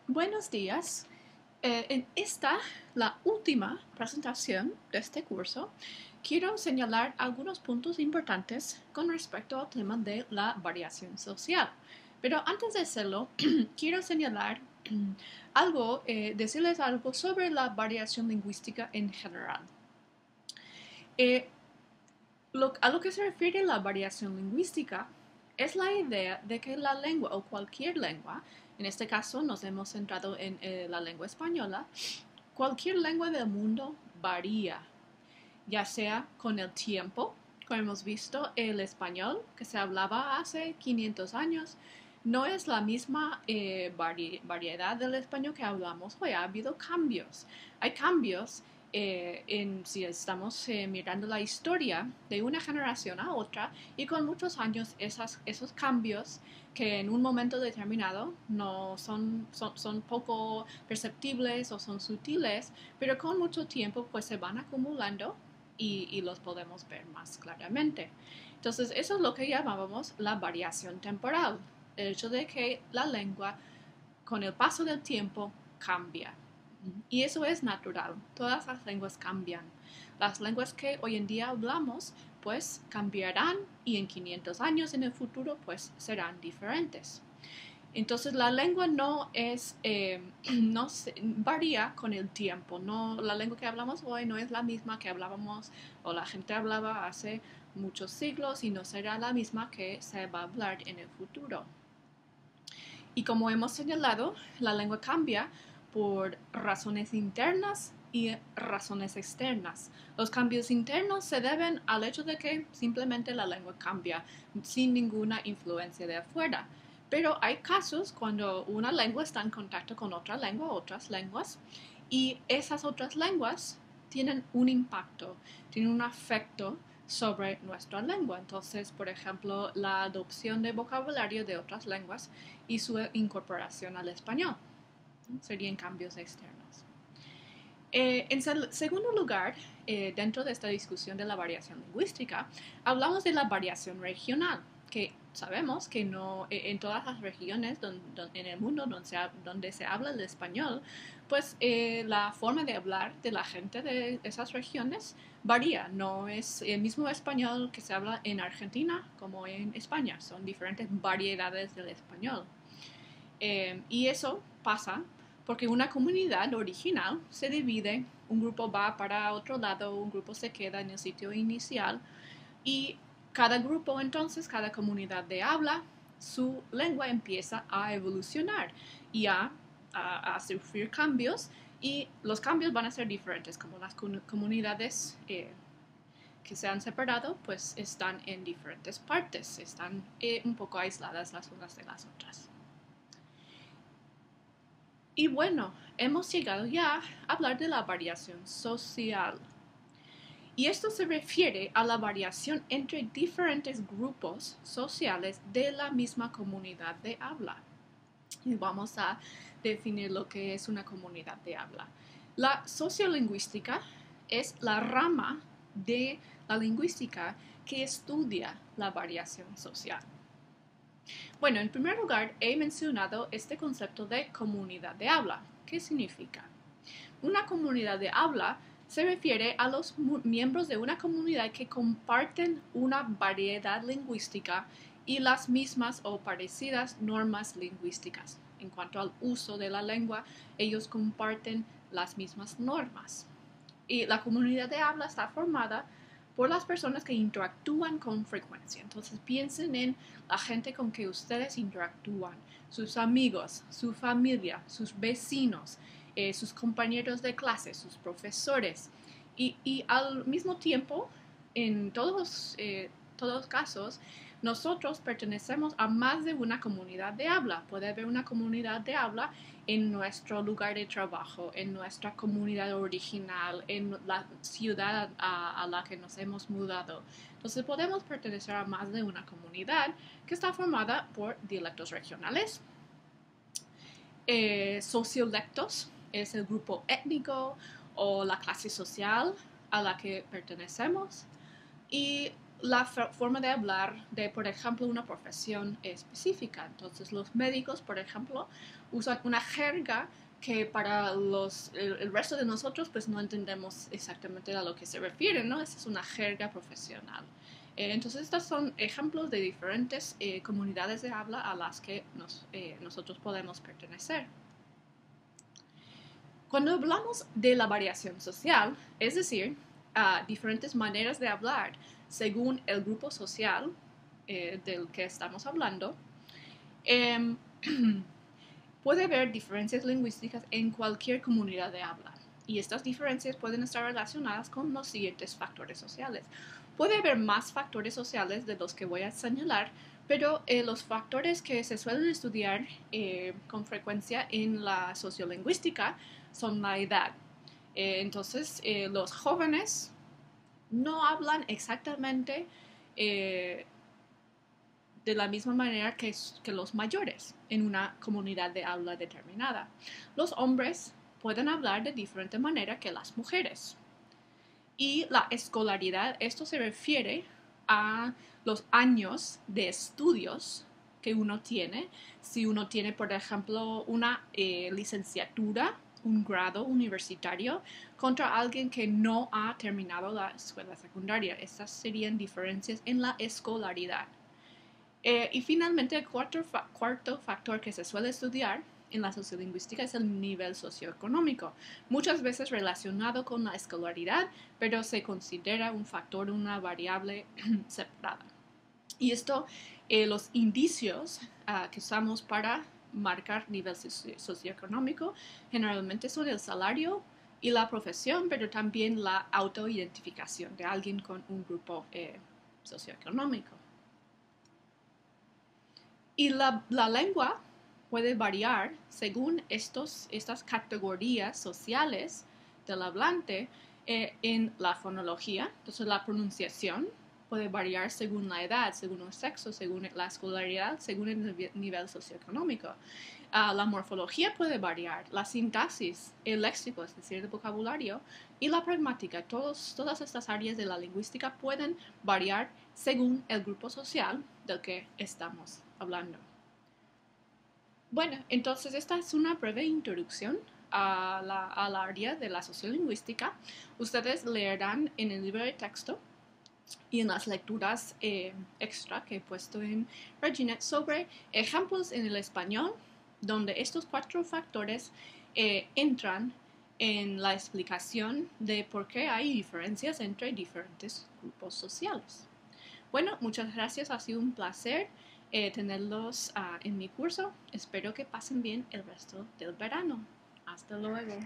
Buenos días. En esta, la última presentación de este curso, quiero señalar algunos puntos importantes con respecto al tema de la variación social. Pero antes de hacerlo, quiero señalar decirles algo sobre la variación lingüística en general. Eh, a lo que se refiere la variación lingüística es la idea de que la lengua o cualquier lengua, en este caso nos hemos centrado en la lengua española, cualquier lengua del mundo varía, ya sea con el tiempo, como hemos visto, el español que se hablaba hace 500 años no es la misma variedad del español que hablamos hoy. Ha habido cambios. Hay cambios si estamos mirando la historia de una generación a otra y con muchos años esos cambios que en un momento determinado no son poco perceptibles o son sutiles, pero con mucho tiempo pues se van acumulando y los podemos ver más claramente. Entonces, eso es lo que llamábamos la variación temporal, el hecho de que la lengua con el paso del tiempo cambia. Y eso es natural, todas las lenguas cambian. Las lenguas que hoy en día hablamos pues cambiarán y en 500 años en el futuro pues serán diferentes. Entonces la lengua no varía con el tiempo. No, la lengua que hablamos hoy no es la misma que hablábamos o la gente hablaba hace muchos siglos y no será la misma que se va a hablar en el futuro. Y como hemos señalado, la lengua cambia por razones internas y razones externas. Los cambios internos se deben al hecho de que simplemente la lengua cambia sin ninguna influencia de afuera. Pero hay casos cuando una lengua está en contacto con otra lengua, otras lenguas, y esas otras lenguas tienen un impacto, tienen un afecto sobre nuestra lengua. Entonces, por ejemplo, la adopción de vocabulario de otras lenguas y su incorporación al español. Serían cambios externos. En segundo lugar, dentro de esta discusión de la variación lingüística, hablamos de la variación regional, que sabemos que no en todas las regiones en el mundo donde se habla el español, pues la forma de hablar de la gente de esas regiones varía. No es el mismo español que se habla en Argentina como en España. Son diferentes variedades del español. Y eso pasa porque una comunidad original se divide, un grupo va para otro lado, un grupo se queda en el sitio inicial y cada grupo entonces, cada comunidad de habla, su lengua empieza a evolucionar y a sufrir cambios y los cambios van a ser diferentes, como las comunidades que se han separado pues están en diferentes partes, están un poco aisladas las unas de las otras. Y bueno, hemos llegado ya a hablar de la variación social. Y esto se refiere a la variación entre diferentes grupos sociales de la misma comunidad de habla. Y vamos a definir lo que es una comunidad de habla. La sociolingüística es la rama de la lingüística que estudia la variación social. Bueno, en primer lugar, he mencionado este concepto de comunidad de habla. ¿Qué significa? Una comunidad de habla se refiere a los miembros de una comunidad que comparten una variedad lingüística y las mismas o parecidas normas lingüísticas. En cuanto al uso de la lengua, ellos comparten las mismas normas. Y la comunidad de habla está formada por las personas que interactúan con frecuencia. Entonces piensen en la gente con que ustedes interactúan, sus amigos, su familia, sus vecinos, sus compañeros de clase, sus profesores. Y al mismo tiempo, en todos los casos, nosotros pertenecemos a más de una comunidad de habla. Puede haber una comunidad de habla en nuestro lugar de trabajo, en nuestra comunidad original, en la ciudad a la que nos hemos mudado. Entonces podemos pertenecer a más de una comunidad que está formada por dialectos regionales, sociolectos, es el grupo étnico o la clase social a la que pertenecemos, y la forma de hablar de, por ejemplo, una profesión específica. Entonces, los médicos, por ejemplo, usan una jerga que para el resto de nosotros pues no entendemos exactamente a lo que se refiere, ¿no? Esa es una jerga profesional. Entonces, estos son ejemplos de diferentes comunidades de habla a las que nosotros podemos pertenecer. Cuando hablamos de la variación social, es decir, diferentes maneras de hablar según el grupo social del que estamos hablando, eh, puede haber diferencias lingüísticas en cualquier comunidad de habla. Y estas diferencias pueden estar relacionadas con los siguientes factores sociales. Puede haber más factores sociales de los que voy a señalar, pero los factores que se suelen estudiar con frecuencia en la sociolingüística son la edad. Entonces, los jóvenes no hablan exactamente de la misma manera que los mayores en una comunidad de habla determinada. Los hombres pueden hablar de diferente manera que las mujeres. Y la escolaridad, esto se refiere a los años de estudios que uno tiene. Si uno tiene, por ejemplo, una licenciatura, un grado universitario, contra alguien que no ha terminado la escuela secundaria. Estas serían diferencias en la escolaridad. Y finalmente, el cuarto factor que se suele estudiar en la sociolingüística es el nivel socioeconómico, muchas veces relacionado con la escolaridad, pero se considera un factor, una variable separada. Y esto, los indicios que usamos para marcar nivel socioeconómico generalmente son el salario y la profesión, pero también la autoidentificación de alguien con un grupo socioeconómico. Y la lengua puede variar según estas categorías sociales del hablante en la fonología. Entonces, la pronunciación puede variar según la edad, según el sexo, según la escolaridad, según el nivel socioeconómico. La morfología puede variar, la sintaxis, el léxico, es decir, el vocabulario, y la pragmática. Todas estas áreas de la lingüística pueden variar según el grupo social del que estamos hablando. Bueno, entonces esta es una breve introducción al área de la sociolingüística. Ustedes leerán en el libro de texto y en las lecturas extra que he puesto en Reginet sobre ejemplos en el español donde estos 4 factores entran en la explicación de por qué hay diferencias entre diferentes grupos sociales. Bueno, muchas gracias, ha sido un placer tenerlos en mi curso. Espero que pasen bien el resto del verano. Hasta luego.